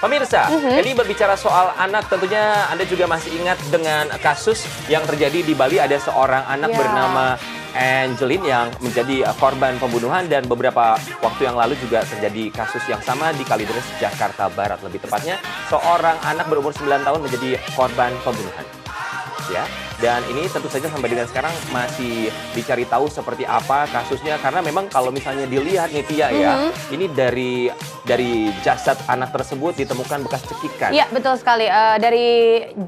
Pemirsa, ini berbicara soal anak, tentunya Anda juga masih ingat dengan kasus yang terjadi di Bali. Ada seorang anak bernama Angeline yang menjadi korban pembunuhan, dan beberapa waktu yang lalu juga terjadi kasus yang sama di Kalideres, Jakarta Barat. Lebih tepatnya, seorang anak berumur 9 tahun menjadi korban pembunuhan. Ya, dan ini tentu saja sampai dengan sekarang masih dicari tahu seperti apa kasusnya, karena memang kalau misalnya dilihat nih Tia ya, ini dari jasad anak tersebut ditemukan bekas cekikan. Iya, betul sekali. Dari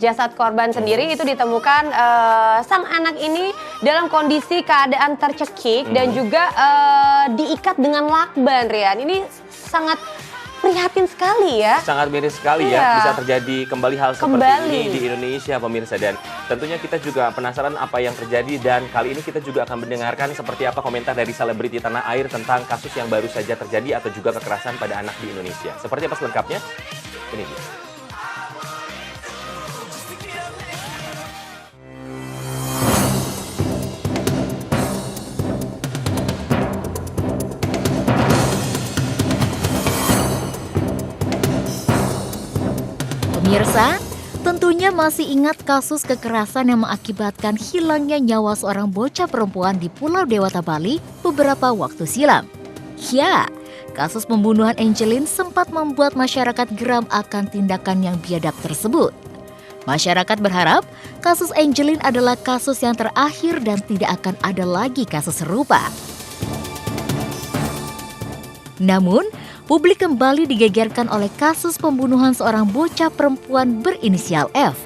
jasad korban sendiri itu ditemukan sang anak ini dalam kondisi keadaan tercekik dan juga diikat dengan lakban, Rian. Ini sangat prihatin sekali ya. Sangat miris sekali ya, bisa terjadi kembali hal seperti ini di Indonesia, pemirsa. Dan tentunya kita juga penasaran apa yang terjadi, dan kali ini kita juga akan mendengarkan seperti apa komentar dari selebriti tanah air tentang kasus yang baru saja terjadi atau juga kekerasan pada anak di Indonesia. Seperti apa selengkapnya? Ini dia. Pemirsa, tentunya masih ingat kasus kekerasan yang mengakibatkan hilangnya nyawa seorang bocah perempuan di Pulau Dewata, Bali beberapa waktu silam. Ya, kasus pembunuhan Angeline sempat membuat masyarakat geram akan tindakan yang biadab tersebut. Masyarakat berharap kasus Angeline adalah kasus yang terakhir dan tidak akan ada lagi kasus serupa. Namun, publik kembali digegerkan oleh kasus pembunuhan seorang bocah perempuan berinisial F.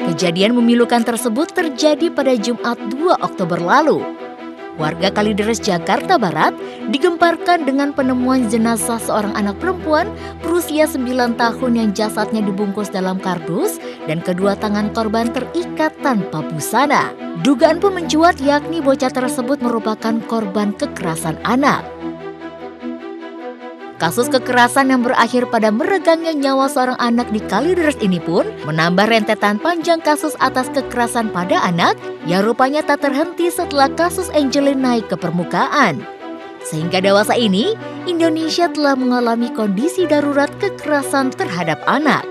Kejadian memilukan tersebut terjadi pada Jumat 2 Oktober lalu. Warga Kalideres, Jakarta Barat digemparkan dengan penemuan jenazah seorang anak perempuan berusia 9 tahun yang jasadnya dibungkus dalam kardus dan kedua tangan korban terikat tanpa busana. Dugaan pun mencuat, yakni bocah tersebut merupakan korban kekerasan anak. Kasus kekerasan yang berakhir pada meregangnya nyawa seorang anak di Kalideres ini pun menambah rentetan panjang kasus atas kekerasan pada anak yang rupanya tak terhenti setelah kasus Angeline naik ke permukaan. Sehingga dewasa ini, Indonesia telah mengalami kondisi darurat kekerasan terhadap anak.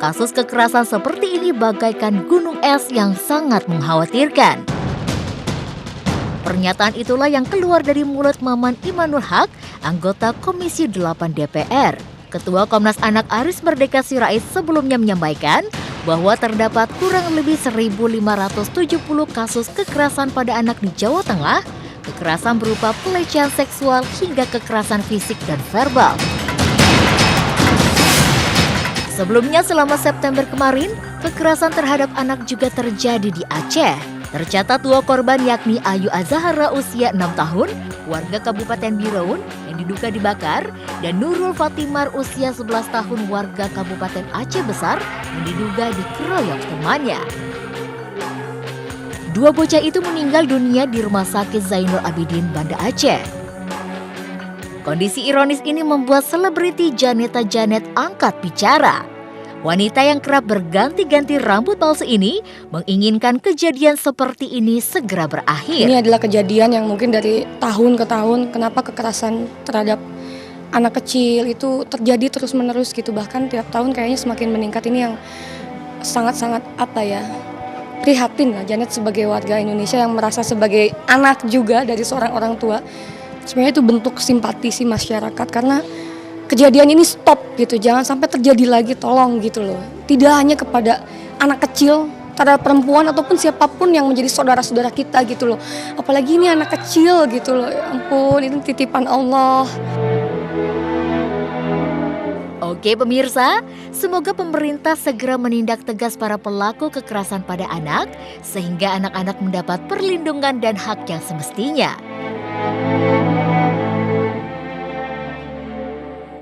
Kasus kekerasan seperti ini bagaikan gunung es yang sangat mengkhawatirkan. Pernyataan itulah yang keluar dari mulut Maman Imanul Haq, anggota Komisi 8 DPR. Ketua Komnas Anak Aris Merdeka Sirait sebelumnya menyampaikan bahwa terdapat kurang lebih 1.570 kasus kekerasan pada anak di Jawa Tengah, kekerasan berupa pelecehan seksual hingga kekerasan fisik dan verbal. Sebelumnya selama September kemarin, kekerasan terhadap anak juga terjadi di Aceh. Tercatat 2 korban, yakni Ayu Azahara usia 6 tahun, warga Kabupaten Biraun yang diduga dibakar, dan Nurul Fatimar usia 11 tahun, warga Kabupaten Aceh Besar yang diduga dikeroyok temannya. 2 bocah itu meninggal dunia di Rumah Sakit Zainul Abidin, Banda Aceh. Kondisi ironis ini membuat selebriti Janeta Janet angkat bicara. Wanita yang kerap berganti-ganti rambut palsu ini menginginkan kejadian seperti ini segera berakhir. Ini adalah kejadian yang mungkin dari tahun ke tahun, kenapa kekerasan terhadap anak kecil itu terjadi terus-menerus gitu. Bahkan tiap tahun kayaknya semakin meningkat. Ini yang sangat-sangat prihatin lah. Janet sebagai warga Indonesia yang merasa sebagai anak juga dari seorang orang tua. Sebenarnya itu bentuk simpati si masyarakat, karena kejadian ini stop gitu, jangan sampai terjadi lagi, tolong gitu loh. Tidak hanya kepada anak kecil, terhadap perempuan ataupun siapapun yang menjadi saudara-saudara kita gitu loh. Apalagi ini anak kecil gitu loh, ya ampun, itu titipan Allah. Oke pemirsa, semoga pemerintah segera menindak tegas para pelaku kekerasan pada anak sehingga anak-anak mendapat perlindungan dan hak yang semestinya.